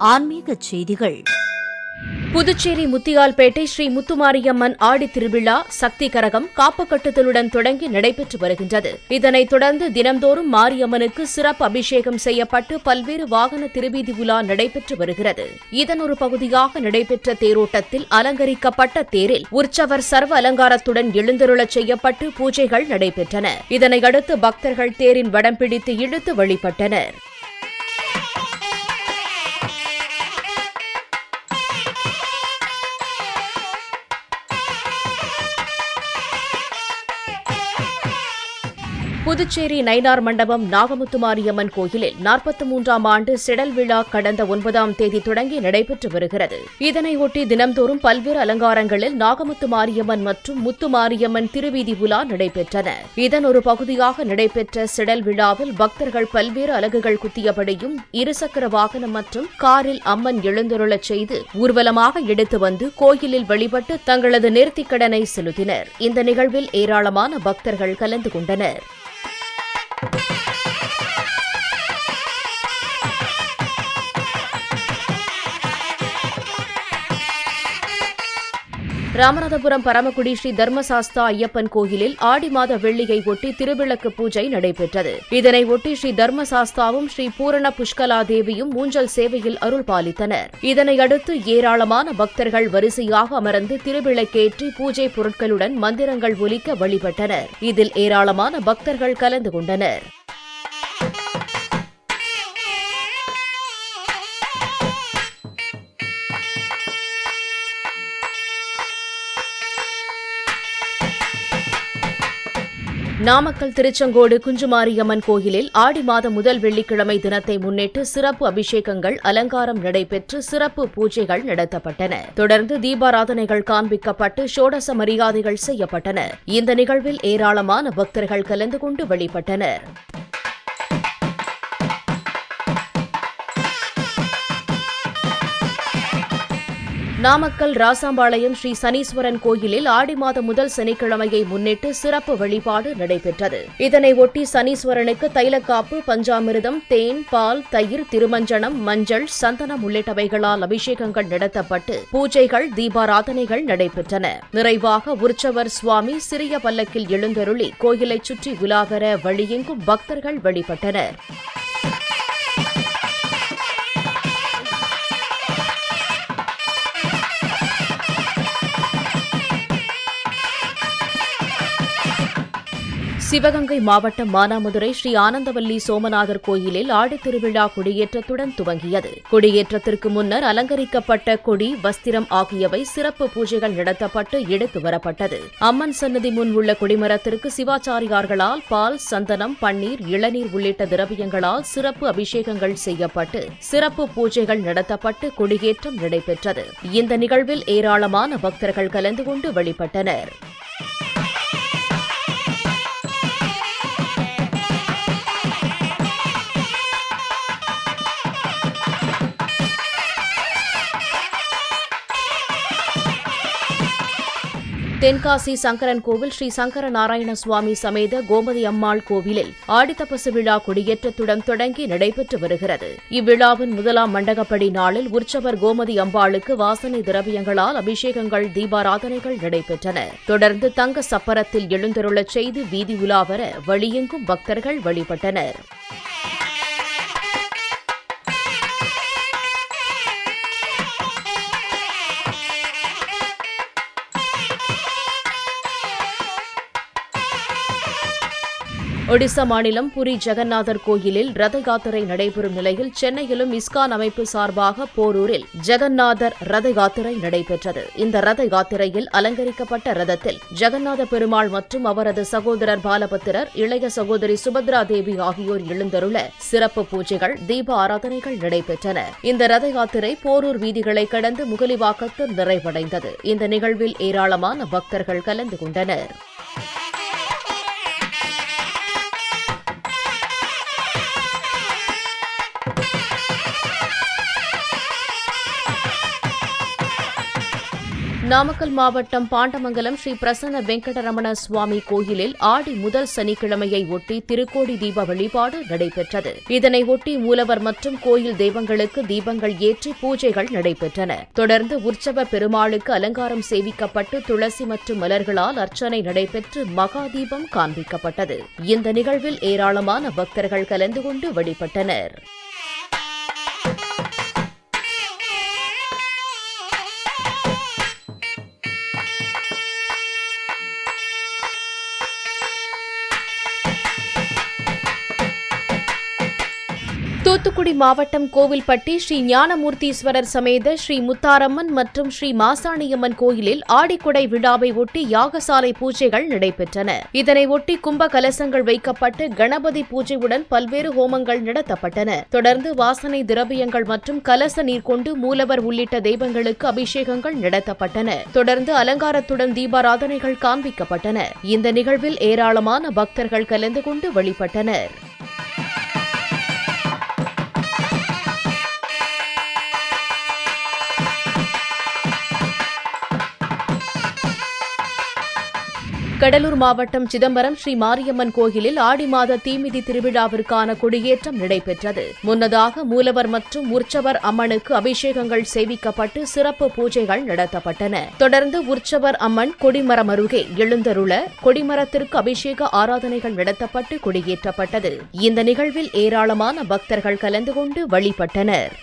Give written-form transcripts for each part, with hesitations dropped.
ஆன்மீகச் செய்திகள். புதுச்சேரி முத்தியால்பேட்டை ஸ்ரீ முத்துமாரியம்மன் ஆடித் திருவிழா சக்தி கரகம் காப்பு கட்டுதலுடன் தொடங்கி நடைபெற்று வருகின்றது. இதனைத் தொடர்ந்து தினம்தோறும் மாரியம்மனுக்கு சிறப்பு அபிஷேகம் செய்யப்பட்டு பல்வேறு வாகன திருவீதி உலா நடைபெற்று வருகிறது. இதன் ஒரு பகுதியாக நடைபெற்ற தேரோட்டத்தில் அலங்கரிக்கப்பட்ட தேரில் உற்சவர் சர்வ அலங்காரத்துடன் எழுந்தருளச் செய்யப்பட்டு பூஜைகள் நடைபெற்றன. இதனையடுத்து பக்தர்கள் தேரின் வடம் பிடித்து இழுத்து வழிபட்டனர். புதுச்சேரி நயினார் மண்டபம் நாகமுத்துமாரியம்மன் கோயிலில் 43ஆம் ஆண்டு செடல் விழா கடந்த 9ஆம் தேதி தொடங்கி நடைபெற்று வருகிறது. இதனையொட்டி தினம்தோறும் பல்வேறு அலங்காரங்களில் நாகமுத்துமாரியம்மன் மற்றும் முத்துமாரியம்மன் திருவீதி உலா நடைபெற்றன. இதன் ஒரு பகுதியாக நடைபெற்ற செடல் விழாவில் பக்தர்கள் பல்வேறு அலகுகள் குத்தியபடியும் இருசக்கர வாகனம் மற்றும் காரில் அம்மன் எழுந்தருளச் செய்து ஊர்வலமாக எடுத்து வந்து கோயிலில் வழிபட்டு தங்களது நேர்த்திக்கடனை செலுத்தினர். இந்த நிகழ்வில் ஏராளமான பக்தர்கள் கலந்து கொண்டனர். ராமநாதபுரம் பரமக்குடி ஸ்ரீ தர்மசாஸ்தா ஐயப்பன் கோயிலில் ஆடி மாத வெள்ளியை ஒட்டி திருவிளக்கு பூஜை நடைபெற்றது. இதனை ஒட்டி ஸ்ரீ தர்மசாஸ்தாவும் ஸ்ரீ பூரண புஷ்கலா தேவியும் ஊஞ்சல் சேவையில் அருள் பாலித்தனர். இதனையடுத்து ஏராளமான பக்தர்கள் வரிசையாக அமர்ந்து திருவிளக்கேற்றி பூஜை பொருட்களுடன் மந்திரங்கள் ஒலிக்க வழிபட்டனர். இதில் ஏராளமான பக்தர்கள் கலந்து கொண்டனர். நாமக்கல் திருச்செங்கோடு குஞ்சுமாரியம்மன் கோயிலில் ஆடி மாத முதல் வெள்ளிக்கிழமை தினத்தை முன்னிட்டு சிறப்பு அபிஷேகங்கள் அலங்காரம் நடைபெற்று சிறப்பு பூஜைகள் நடத்தப்பட்டன. தொடர்ந்து தீபாராதனைகள் காண்பிக்கப்பட்டு ஷோடச மரியாதைகள் செய்யப்பட்டன. இந்த நிகழ்வில் ஏராளமான பக்தர்கள் கலந்து கொண்டு வழிபட்டனர். நாமக்கல் ராசாம்பாளையம் ஸ்ரீ சனீஸ்வரன் கோயிலில் ஆடி மாத முதல் சனிக்கிழமையை முன்னிட்டு சிறப்பு வழிபாடு நடைபெற்றது. இதனை ஒட்டி சனீஸ்வரனுக்கு தைலக்காப்பு, பஞ்சாமிர்தம், தேன், பால், தயிர், திருமஞ்சனம், மஞ்சள், சந்தனம் உள்ளிட்டவைகளால் அபிஷேகங்கள் நடத்தப்பட்டு பூஜைகள், தீபாராதனைகள் நடைபெற்றன. நிறைவாக உற்சவர் சுவாமி சிறிய பல்லக்கில் எழுந்தருளி கோயிலைச் சுற்றி உலாவர வழியெங்கும் பக்தர்கள் வழிபட்டனர். சிவகங்கை மாவட்டம் மானாமதுரை ஸ்ரீ ஆனந்தவல்லி சோமநாதர் கோயிலில் ஆடித் திருவிழா கொடியேற்றத்துடன் துவங்கியது. கொடியேற்றத்திற்கு முன்னர் அலங்கரிக்கப்பட்ட கொடி, வஸ்திரம் ஆகியவை சிறப்பு பூஜைகள் நடத்தப்பட்டு எடுத்து வரப்பட்டது. அம்மன் சன்னதி முன் உள்ள கொடிமரத்திற்கு சிவாச்சாரியார்களால் பால், சந்தனம், பன்னீர், இளநீர் உள்ளிட்ட திரவியங்களால் சிறப்பு அபிஷேகங்கள் செய்யப்பட்டு சிறப்பு பூஜைகள் நடத்தப்பட்டு கொடியேற்றம் நடைபெற்றது. இந்த நிகழ்வில் ஏராளமான பக்தர்கள் கலந்து கொண்டு வழிபட்டனர். தென்காசி சங்கரன் கோவில் ஸ்ரீ சங்கர நாராயண சுவாமி சமேத கோமதி அம்மாள் கோவிலில் ஆடித்தபசு விழா கொடியேற்றத்துடன் தொடங்கி நடைபெற்று வருகிறது. இவ்விழாவின் முதலாம் மண்டகப்படி நாளில் உற்சவர் கோமதி அம்பாளுக்கு வாசனை திரவியங்களால் அபிஷேகங்கள், தீபாராதனைகள் நடைபெற்றன. தொடர்ந்து தங்க சப்பரத்தில் எழுந்தருளச் செய்து வீதி உலாவர வழியெங்கும் பக்தர்கள் வழிபட்டனர். ஒடிசா மாநிலம் புரி ஜெகநாதர் கோயிலில் ரத யாத்திரை நடைபெறும் நிலையில் சென்னையிலும் இஸ்கான் அமைப்பு சார்பாக போரூரில் ஜெகநாதர் ரத யாத்திரை நடைபெற்றது. இந்த ரத யாத்திரையில் அலங்கரிக்கப்பட்ட ரதத்தில் ஜெகநாத பெருமாள் மற்றும் அவரது சகோதரர் பாலபத்திரர், இளைய சகோதரி சுபத்ரா தேவி ஆகியோர் எழுந்தருள சிறப்பு பூஜைகள், தீப ஆராதனைகள் நடைபெற்றன. இந்த ரத யாத்திரை போரூர் வீதிகளை கடந்து முகலிவாக்கத்தில் நிறைவடைந்தது. இந்த நிகழ்வில் ஏராளமான பக்தர்கள் கலந்து கொண்டனர். நாமக்கல் மாவட்டம் பாண்டமங்கலம் ஸ்ரீ பிரசன்ன வெங்கடரமண சுவாமி கோயிலில் ஆடி முதல் சனிக்கிழமையை ஒட்டி திருக்கோடி தீப வழிபாடு நடைபெற்றது. இதனை ஒட்டி மூலவர் மற்றும் கோயில் தெய்வங்களுக்கு தீபங்கள் ஏற்றி பூஜைகள் நடைபெற்றன. தொடர்ந்து உற்சவ பெருமாளுக்கு அலங்காரம் சேவிக்கப்பட்டு துளசி மற்றும் மலர்களால் அர்ச்சனை நடைபெற்று மகா தீபம் காண்பிக்கப்பட்டது. இந்த நிகழ்வில் ஏராளமான பக்தர்கள் கலந்து கொண்டு வழிபட்டனர். தூத்துக்குடி மாவட்டம் கோவில்பட்டி ஸ்ரீ ஞானமூர்த்தீஸ்வரர் சமேத ஸ்ரீ முத்தாரம்மன் மற்றும் ஸ்ரீ மாசாணியம்மன் கோயிலில் ஆடிக்குடை விழாவை ஒட்டி யாகசாலை பூஜைகள் நடைபெற்றன. இதனை ஒட்டி கும்ப கலசங்கள் வைக்கப்பட்டு கணபதி பூஜையுடன் பல்வேறு ஹோமங்கள் நடத்தப்பட்டன. தொடர்ந்து வாசனை திரவியங்கள் மற்றும் கலச நீர் கொண்டு மூலவர் உள்ளிட்ட தெய்வங்களுக்கு அபிஷேகங்கள் நடத்தப்பட்டன. தொடர்ந்து அலங்காரத்துடன் தீபாராதனைகள் காண்பிக்கப்பட்டன. இந்த நிகழ்வில் ஏராளமான பக்தர்கள் கலந்து கொண்டு வழிபட்டனர். கடலூர் மாவட்டம் சிதம்பரம் ஸ்ரீ மாரியம்மன் கோயிலில் ஆடி மாத தீமிதி திருவிழாவிற்கான கொடியேற்றம் நடைபெற்றது. முன்னதாக மூலவர் மற்றும் உற்சவர் அம்மனுக்கு அபிஷேகங்கள் சேவிக்கப்பட்டு சிறப்பு பூஜைகள் நடத்தப்பட்டன. தொடர்ந்து உற்சவர் அம்மன் கொடிமரம் அருகே எழுந்தருள கொடிமரத்திற்கு அபிஷேக ஆராதனைகள் நடத்தப்பட்டு கொடியேற்றப்பட்டது. இந்த நிகழ்வில் ஏராளமான பக்தர்கள் கலந்து கொண்டு வழிபட்டனர்.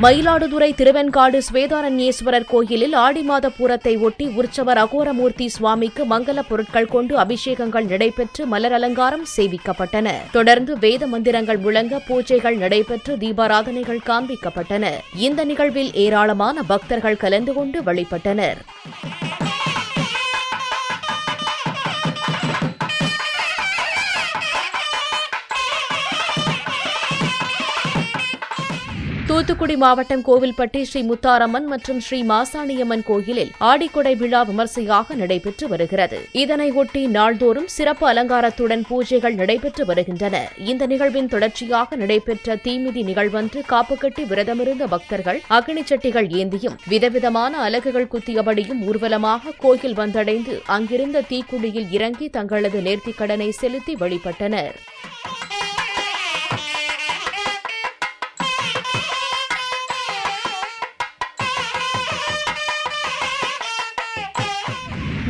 மயிலாடுதுறை திருவெண்காடு ஸ்வேதாரண்யேஸ்வரர் கோயிலில் ஆடி மாத பூரத்தை ஒட்டி உற்சவர் அகோரமூர்த்தி சுவாமிக்கு மங்கல பொருட்கள் கொண்டு அபிஷேகங்கள் நடைபெற்று மலர் அலங்காரம் சேவிக்கப்பட்டன. தொடர்ந்து வேத மந்திரங்கள் முழங்க பூஜைகள் நடைபெற்று தீபாராதனைகள் காண்பிக்கப்பட்டன. இந்த நிகழ்வில் ஏராளமான பக்தர்கள் கலந்து கொண்டு வழிபட்டனர். தூத்துக்குடி மாவட்டம் கோவில்பட்டி ஸ்ரீ முத்தாரம்மன் மற்றும் ஸ்ரீ மாசாணியம்மன் கோயிலில் ஆடிக்கொடை விழா விமர்சையாக நடைபெற்று வருகிறது. இதனை ஒட்டி நாள்தோறும் சிறப்பு அலங்காரத்துடன் பூஜைகள் நடைபெற்று வருகின்றன. இந்த நிகழ்வின் தொடர்ச்சியாக நடைபெற்ற தீமிதி நிகழ்வன்று காப்பு கட்டி விரதமிருந்த பக்தர்கள் அக்னிச்சட்டிகள் ஏந்தியும் விதவிதமான அலகுகள் குத்தியபடியும் ஊர்வலமாக கோயில் வந்தடைந்து அங்கிருந்த தீக்குழியில் இறங்கி தங்களது நேர்த்திக்கடனை செலுத்தி வழிபட்டனர்.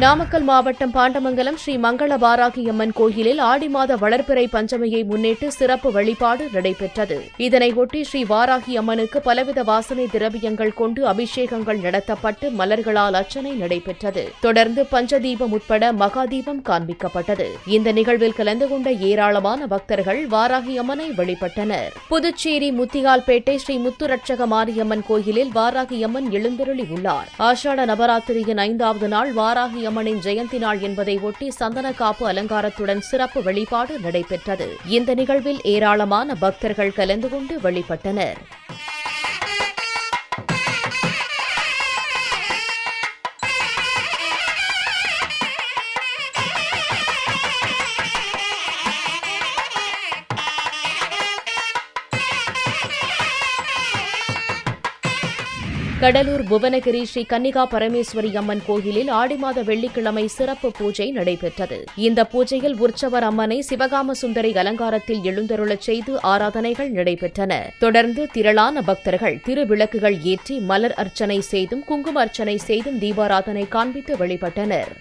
நாமக்கல் மாவட்டம் பாண்டமங்கலம் ஸ்ரீ மங்கள வாராகியம்மன் கோயிலில் ஆடி மாத வளர்பிறை பஞ்சமியை முன்னிட்டு சிறப்பு வழிபாடு நடைபெற்றது. இதனையொட்டி ஸ்ரீ வாராகி அம்மனுக்கு பலவித வாசனை திரவியங்கள் கொண்டு அபிஷேகங்கள் நடத்தப்பட்டு மலர்களால் அர்ச்சனை நடைபெற்றது. தொடர்ந்து பஞ்சதீபம் உட்பட மகாதீபம் காண்பிக்கப்பட்டது. இந்த நிகழ்வில் கலந்து கொண்ட ஏராளமான பக்தர்கள் வாராகி அம்மனை வழிபட்டனர். புதுச்சேரி முத்தியால்பேட்டை ஸ்ரீ முத்துரட்சக மாரியம்மன் கோயிலில் வாராகி அம்மன் எழுந்தருளி உள்ளார். ஆஷாட நவராத்திரியின் 5வது நாள் வாராகி அம்மனின் ஜெயந்தி நாள் என்பதை ஒட்டி சந்தன காப்பு அலங்காரத்துடன் சிறப்பு வழிபாடு நடைபெற்றது. இந்த நிகழ்வில் ஏராளமான பக்தர்கள் கலந்து கொண்டு வழிபட்டனர். கடலூர் புவனகிரி ஸ்ரீ கன்னிகா பரமேஸ்வரி அம்மன் கோயிலில் ஆடி மாத வெள்ளிக்கிழமை சிறப்பு பூஜை நடைபெற்றது. இந்த பூஜையில் உற்சவர் அம்மனை சிவகாம சுந்தரி அலங்காரத்தில் எழுந்தருளச் செய்து ஆராதனைகள் நடைபெற்றன. தொடர்ந்து திரளான பக்தர்கள் திருவிளக்குகள் ஏற்றி மலர் அர்ச்சனை செய்தும் குங்கும அர்ச்சனை செய்தும் தீபாராதனை காண்பித்து வழிபட்டனர்.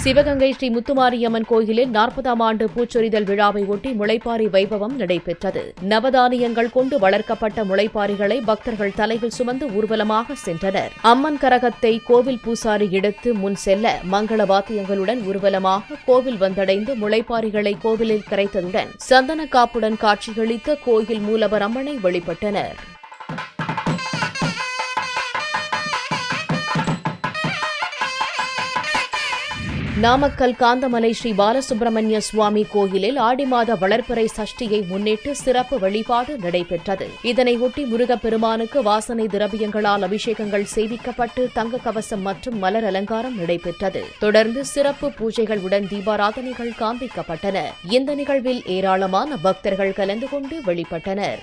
சிவகங்கை ஸ்ரீ முத்துமாரியம்மன் கோயிலில் 40ஆம் ஆண்டு பூச்சொரிதல் விழாவை ஒட்டி முளைப்பாரி வைபவம் நடைபெற்றது. நவதானியங்கள் கொண்டு வளர்க்கப்பட்ட முளைப்பாரிகளை பக்தர்கள் தலையில் சுமந்து ஊர்வலமாக சென்றனர். அம்மன் கரகத்தை கோவில் பூசாரி எடுத்து முன் செல்ல மங்கள வாத்தியங்களுடன் ஊர்வலமாக கோவில் வந்தடைந்து முளைப்பாரிகளை கோவிலில் கரைத்ததுடன் சந்தன காப்புடன் காட்சியளித்த கோயில் மூலவர் அம்மனை வழிபட்டனர். நாமக்கல் காந்தமலை ஸ்ரீ பாலசுப்பிரமணிய சுவாமி கோயிலில் ஆடி மாத வளர்பிறை சஷ்டியை முன்னிட்டு சிறப்பு வழிபாடு நடைபெற்றது. இதனையொட்டி முருகப்பெருமானுக்கு வாசனை திரவியங்களால் அபிஷேகங்கள் செய்விக்கப்பட்டு தங்க கவசம் மற்றும் மலர் அலங்காரம் நடைபெற்றது. தொடர்ந்து சிறப்பு பூஜைகளுடன் தீபாராதனைகள் காண்பிக்கப்பட்டன. இந்த நிகழ்வில் ஏராளமான பக்தர்கள் கலந்து கொண்டு வழிபட்டனர்.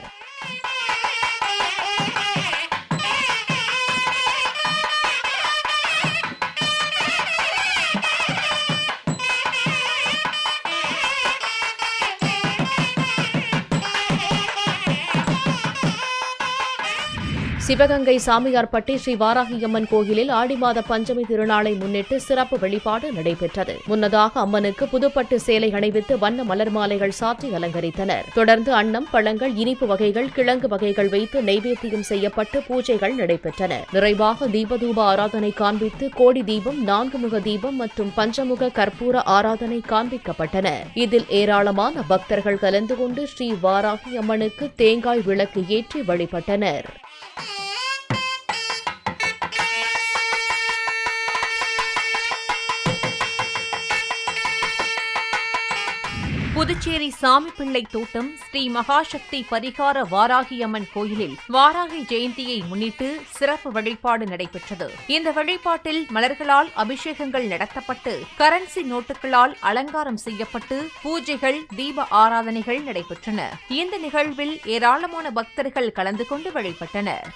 சிவகங்கை சாமியார்பட்டி ஸ்ரீ வாராகியம்மன் கோயிலில் ஆடி மாத பஞ்சமி திருநாளை முன்னிட்டு சிறப்பு வழிபாடு நடைபெற்றது. முன்னதாக அம்மனுக்கு புதுப்பட்டு சேலை அணிவித்து வண்ண மலர் மாலைகள் சாற்றி அலங்கரித்தனர். தொடர்ந்து அன்னம், பழங்கள், இனிப்பு வகைகள், கிழங்கு வகைகள் வைத்து நைவேத்தியம் செய்யப்பட்டு பூஜைகள் நடைபெற்றன. நிறைவாக தீபதூப ஆராதனை காண்பித்து கோடி தீபம், 4 முக தீபம் மற்றும் பஞ்சமுக கற்பூர ஆராதனை காண்பிக்கப்பட்டன. இதில் ஏராளமான பக்தர்கள் கலந்து கொண்டு ஸ்ரீ வாராகி அம்மனுக்கு தேங்காய் விளக்கு ஏற்றி வழிபட்டனர். புதுச்சேரி சாமிப்பிள்ளை தோட்டம் ஸ்ரீ மகாசக்தி பரிகார வாராகியம்மன் கோயிலில் வாராகி ஜெயந்தியை முன்னிட்டு சிறப்பு வழிபாடு நடைபெற்றது. இந்த வழிபாட்டில் மலர்களால் அபிஷேகங்கள் நடத்தப்பட்டு கரன்சி நோட்டுகளால் அலங்காரம் செய்யப்பட்டு பூஜைகள், தீப ஆராதனைகள் நடைபெற்றன. இந்த நிகழ்வில் ஏராளமான பக்தர்கள் கலந்து கொண்டு வழிபட்டனர்.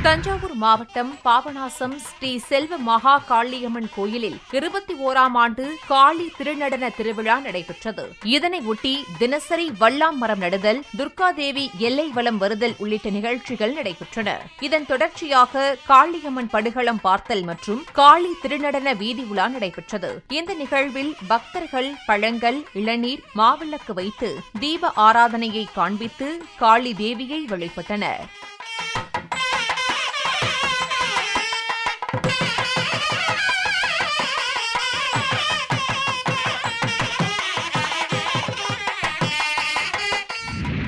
தஞ்சாவூர் மாவட்டம் பாபநாசம் ஸ்ரீ செல்வ மகா காளியம்மன் கோயிலில் 21ஆம் ஆண்டு காளி திருநடன திருவிழா நடைபெற்றது. இதனையொட்டி தினசரி வல்லாம் மரம் நடுதல், துர்காதேவி எல்லை வலம் வருதல் உள்ளிட்ட நிகழ்ச்சிகள் நடைபெற்றன. இதன் தொடர்ச்சியாக காளியம்மன் படுகளம் பார்த்தல் மற்றும் காளி திருநடன வீதி உலா நடைபெற்றது. இந்த நிகழ்வில் பக்தர்கள் பழங்கள், இளநீர், மாவிளக்கு வைத்து தீப ஆராதனையை காண்பித்து காளி தேவியை வழிபட்டனர்.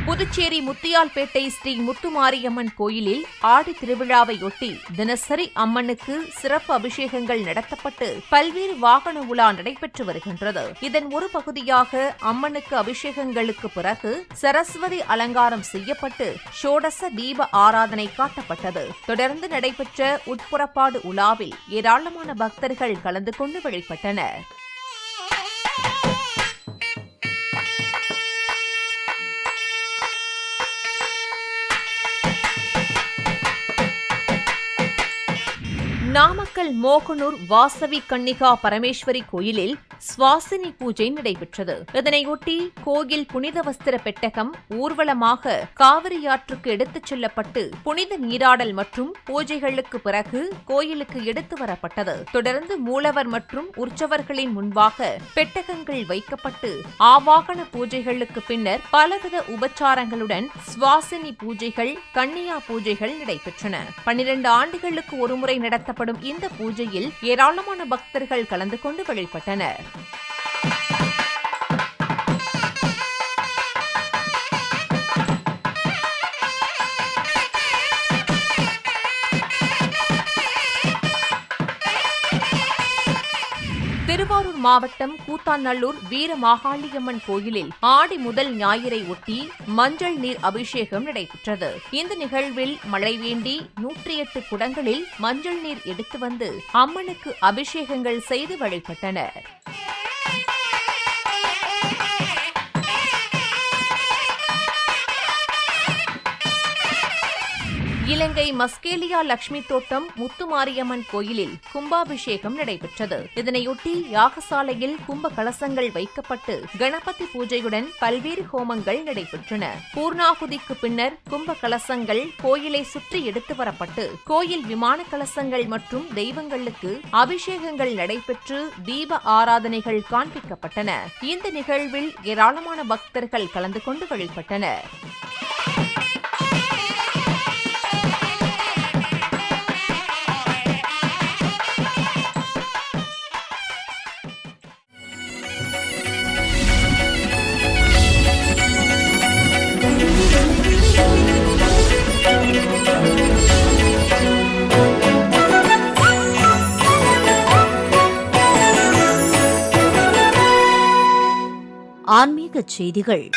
புதுச்சேரி முத்தியால்பேட்டை ஸ்ரீ முத்துமாரியம்மன் கோயிலில் ஆடி திருவிழாவையொட்டி தினசரி அம்மனுக்கு சிறப்பு அபிஷேகங்கள் நடத்தப்பட்டு பல்வேறு வாகன உலா நடைபெற்று வருகின்றது. இதன் ஒரு பகுதியாக அம்மனுக்கு அபிஷேகங்களுக்கு பிறகு சரஸ்வதி அலங்காரம் செய்யப்பட்டு ஷோடச தீப ஆராதனை காட்டப்பட்டது. தொடர்ந்து நடைபெற்ற உட்புறப்பாடு உலாவில் ஏராளமான பக்தர்கள் கலந்து கொண்டு வழிபட்டனர். நாமக்கல் மோகனூர் வாசவி கன்னிகா பரமேஸ்வரி கோயிலில் சுவாசினி பூஜை நடைபெற்றது. இதனையொட்டி கோயில் புனித வஸ்திர பெட்டகம் ஊர்வலமாக காவிரியாற்றுக்கு எடுத்துச் செல்லப்பட்டு புனித நீராடல் மற்றும் பூஜைகளுக்கு பிறகு கோயிலுக்கு எடுத்து வரப்பட்டது. தொடர்ந்து மூலவர் மற்றும் உற்சவர்களின் முன்பாக பெட்டகங்கள் வைக்கப்பட்டு ஆவாகன பூஜைகளுக்கு பின்னர் பலவித உபச்சாரங்களுடன் சுவாசினி பூஜைகள், கன்னியா பூஜைகள் நடைபெற்றன. 12 ஆண்டுகளுக்கு ஒருமுறை நடத்தப்படும் இந்த பூஜையில் ஏராளமான பக்தர்கள் கலந்து கொண்டு வழிபட்டனர். திருவாரூர் மாவட்டம் கூத்தாநல்லூர் வீரமாகாளியம்மன் கோயிலில் ஆடி முதல் ஞாயிறை ஒட்டி மஞ்சள் நீர் அபிஷேகம் நடைபெற்றது. இந்த நிகழ்வில் மழை வேண்டி 108 குடங்களில் மஞ்சள் நீர் எடுத்து வந்து அம்மனுக்கு அபிஷேகங்கள் செய்து வழிபட்டனர். இலங்கை மஸ்கேலியா லட்சுமி தோட்டம் முத்துமாரியம்மன் கோயிலில் கும்பாபிஷேகம் நடைபெற்றது. இதனையொட்டி யாகசாலையில் கும்ப கலசங்கள் வைக்கப்பட்டு கணபதி பூஜையுடன் பல்வேறு ஹோமங்கள் நடைபெற்றன. பூர்ணாகுதிக்கு பின்னர் கும்ப கலசங்கள் கோயிலை சுற்றி எடுத்து வரப்பட்டு கோயில் விமான கலசங்கள் மற்றும் தெய்வங்களுக்கு அபிஷேகங்கள் நடைபெற்று தீப ஆராதனைகள் காண்பிக்கப்பட்டன. இந்த நிகழ்வில் ஏராளமான பக்தர்கள் கலந்து கொண்டு வழிபட்டனர். ஆன்மீகச் செய்திகள்.